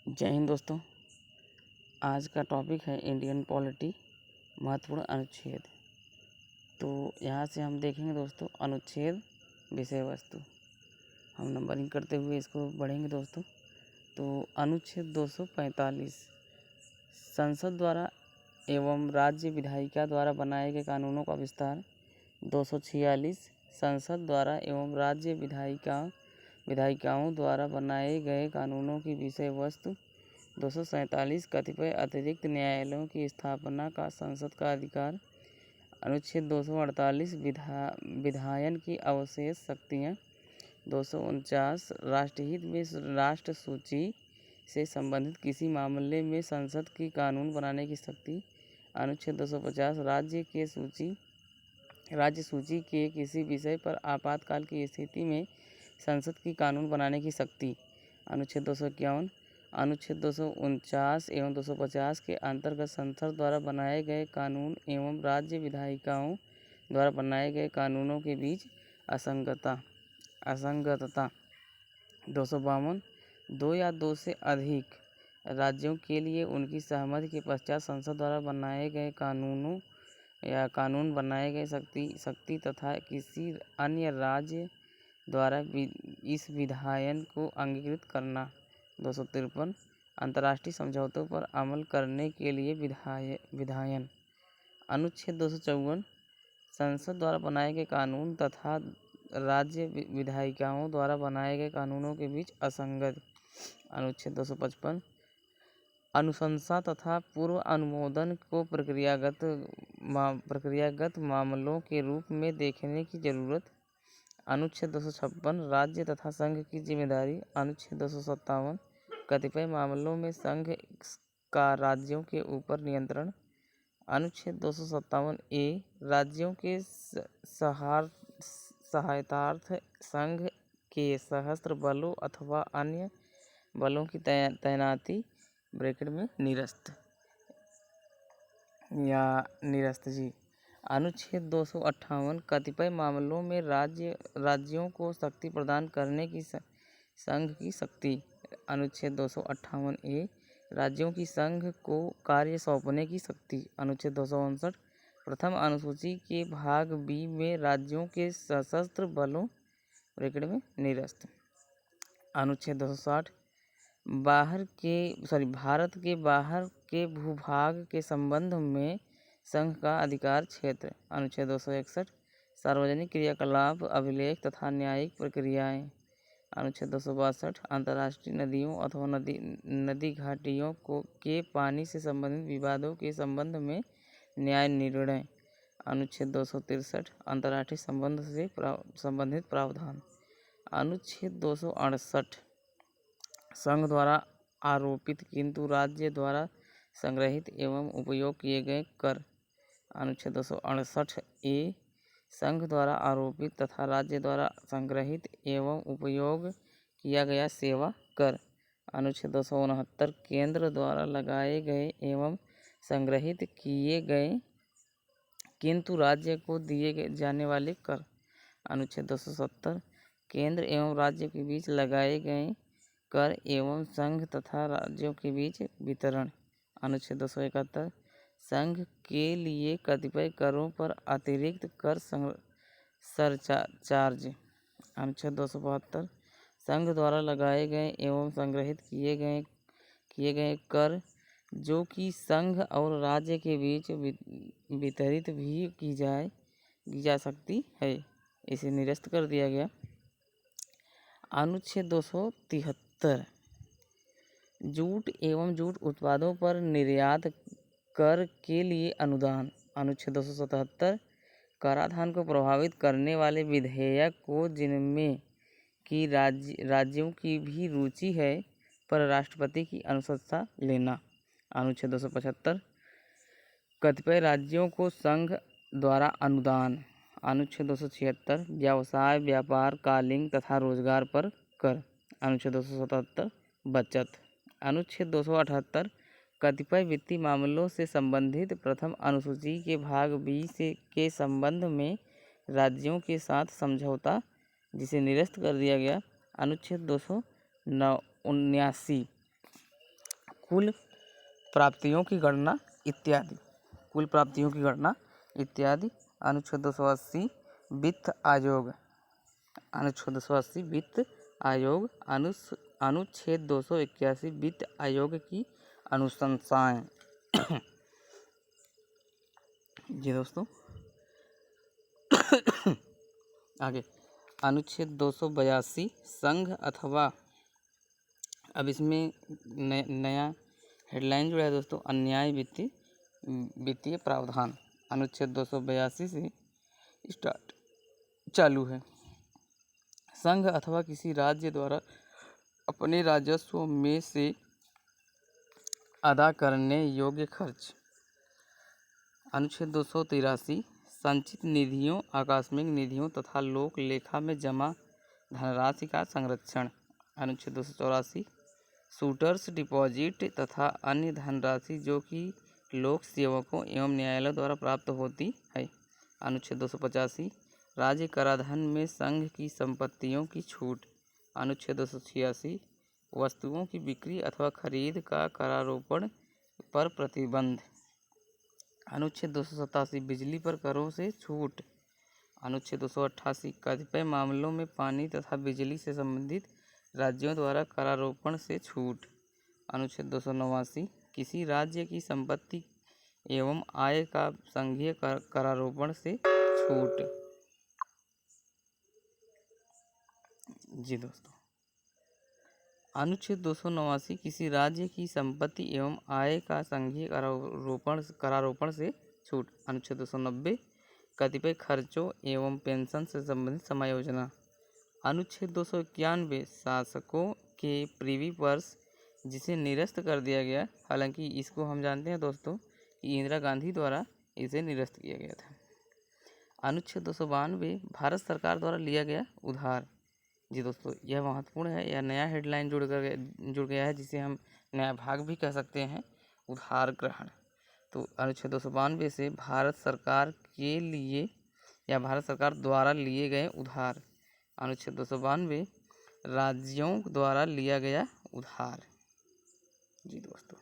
जय हिंद दोस्तों। आज का टॉपिक है इंडियन पॉलिटी महत्वपूर्ण अनुच्छेद। तो यहाँ से हम देखेंगे दोस्तों अनुच्छेद विषय वस्तु। हम नंबरिंग करते हुए इसको बढ़ेंगे दोस्तों। तो अनुच्छेद 245 संसद द्वारा एवं राज्य विधायिका द्वारा बनाए गए कानूनों का विस्तार। 246 संसद द्वारा एवं राज्य विधायिकाओं द्वारा बनाए गए कानूनों की विषय वस्तु। 247 कतिपय अतिरिक्त न्यायालयों की स्थापना का संसद का अधिकार। अनुच्छेद 248 विधायन की अवशेष शक्तियाँ। 249 राष्ट्रहित में राष्ट्र सूची से संबंधित किसी मामले में संसद की कानून बनाने की शक्ति। अनुच्छेद 250 राज्य सूची के किसी विषय पर आपातकाल की स्थिति में संसद की कानून बनाने की शक्ति। अनुच्छेद 251 अनुच्छेद 249 एवं 250 के अंतर्गत संसद द्वारा बनाए गए कानून एवं राज्य विधायिकाओं द्वारा बनाए गए कानूनों के बीच असंगतता। 252 दो या दो से अधिक राज्यों के लिए उनकी सहमति के पश्चात संसद द्वारा बनाए गए कानूनों या कानून बनाए गए शक्ति तथा किसी अन्य राज्य द्वारा इस विधायन को अंगीकृत करना। 253 अंतर्राष्ट्रीय समझौतों पर अमल करने के लिए विधायन। अनुच्छेद 254 संसद द्वारा बनाए गए कानून तथा राज्य विधायिकाओं द्वारा बनाए गए कानूनों के बीच असंगत। अनुच्छेद 255 अनुशंसा तथा पूर्व अनुमोदन को प्रक्रियागत मामलों के रूप में देखने की जरूरत। अनुच्छेद 256 राज्य तथा संघ की जिम्मेदारी। अनुच्छेद 257 कतिपय मामलों में संघ का राज्यों के ऊपर नियंत्रण। अनुच्छेद 257 ए राज्यों के सहायतार्थ संघ के सशस्त्र बलों अथवा अन्य बलों की तैनाती ब्रैकेट में निरस्त जी। अनुच्छेद 258 कतिपय मामलों में राज्यों को शक्ति प्रदान करने की संघ की शक्ति। अनुच्छेद 258 ए राज्यों की संघ को कार्य सौंपने की शक्ति। अनुच्छेद 259 प्रथम अनुसूची के भाग बी में राज्यों के सशस्त्र बलों ब्रैकेट में निरस्त। अनुच्छेद 260 भारत के बाहर के भूभाग के संबंध में संघ का अधिकार क्षेत्र। अनुच्छेद 261 सार्वजनिक क्रियाकलाप अभिलेख तथा न्यायिक प्रक्रियाएं। अनुच्छेद 262 अंतर्राष्ट्रीय नदियों अथवा नदी घाटियों के पानी से संबंधित विवादों के संबंध में न्याय निर्णय। अनुच्छेद 263 अंतर्राष्ट्रीय संबंध से संबंधित प्रावधान। अनुच्छेद 268 संघ द्वारा आरोपित किंतु राज्य द्वारा संग्रहित एवं उपयोग किए गए कर। अनुच्छेद 268 ए संघ द्वारा आरोपित तथा राज्य द्वारा संग्रहित एवं उपयोग किया गया सेवा कर। अनुच्छेद 269 केंद्र द्वारा लगाए गए एवं संग्रहित किए गए किंतु राज्य को दिए जाने वाले कर। अनुच्छेद 270 केंद्र एवं राज्य के बीच लगाए गए कर एवं संघ तथा राज्यों के बीच वितरण। अनुच्छेद 271 संघ के लिए कतिपय करों पर अतिरिक्त कर सरचार्ज। अनुच्छेद 272 संघ द्वारा लगाए गए एवं संग्रहित किए गए कर जो कि संघ और राज्य के बीच वितरित भी की जा सकती है, इसे निरस्त कर दिया गया। अनुच्छेद 273 जूट एवं जूट उत्पादों पर निर्यात कर के लिए अनुदान। अनुच्छेद 277 कराधान को प्रभावित करने वाले विधेयक को जिनमें कि राज्यों की भी रुचि है पर राष्ट्रपति की अनुशंसा लेना। अनुच्छेद 275 कतिपय राज्यों को संघ द्वारा अनुदान। अनुच्छेद 276 व्यवसाय व्यापार कालिंग तथा रोजगार पर कर। अनुच्छेद 277 बचत। अनुच्छेद 278 कतिपय वित्तीय मामलों से संबंधित प्रथम अनुसूची के भाग बी के संबंध में राज्यों के साथ समझौता, जिसे निरस्त कर दिया गया। अनुच्छेद 279 कुल प्राप्तियों की गणना इत्यादि। कुल प्राप्तियों की गणना इत्यादि। अनुच्छेद 280 वित्त आयोग। अनुच्छेद 280 वित्त आयोग। अनुच्छेद 281 वित्त आयोग की अनुशंसाएं। जी दोस्तों, आगे अनुच्छेद 282 संघ अथवा, अब इसमें नया हेडलाइन जो है दोस्तों, अन्याय वित्तीय प्रावधान। अनुच्छेद 282 से स्टार्ट चालू है। संघ अथवा किसी राज्य द्वारा अपने राजस्व में से अदा करने योग्य खर्च। अनुच्छेद 283 संचित निधियों, आकस्मिक निधियों तथा लोक लेखा में जमा धनराशि का संरक्षण। अनुच्छेद 284 शूटर्स डिपॉजिट तथा अन्य धनराशि जो कि लोक सेवकों एवं न्यायालयों द्वारा प्राप्त होती है। अनुच्छेद 285 राज्य कराधान में संघ की संपत्तियों की छूट। अनुच्छेद 286 वस्तुओं की बिक्री अथवा खरीद का करारोपण पर प्रतिबंध। अनुच्छेद 287 बिजली पर करों से छूट। अनुच्छेद 288 कतिपय मामलों में पानी तथा बिजली से संबंधित राज्यों द्वारा करारोपण से छूट। अनुच्छेद 289 किसी राज्य की संपत्ति एवं आय का संघीय करारोपण से छूट। जी दोस्तों, अनुच्छेद 289 किसी राज्य की संपत्ति एवं आय का संघीय करारोपण से छूट। अनुच्छेद 290 कतिपय खर्चों एवं पेंशन से संबंधित समायोजना। अनुच्छेद 291 शासकों के प्रीवी पर्स जिसे निरस्त कर दिया गया। हालांकि इसको हम जानते हैं दोस्तों कि इंदिरा गांधी द्वारा इसे निरस्त किया गया था। अनुच्छेद 292 भारत सरकार द्वारा लिया गया उधार। जी दोस्तों, यह महत्वपूर्ण है, यह नया हेडलाइन जुड़ गया है जिसे हम नया भाग भी कह सकते हैं, उधार ग्रहण। तो अनुच्छेद 292 से भारत सरकार के लिए या भारत सरकार द्वारा लिए गए उधार। अनुच्छेद 292 राज्यों द्वारा लिया गया उधार। जी दोस्तों।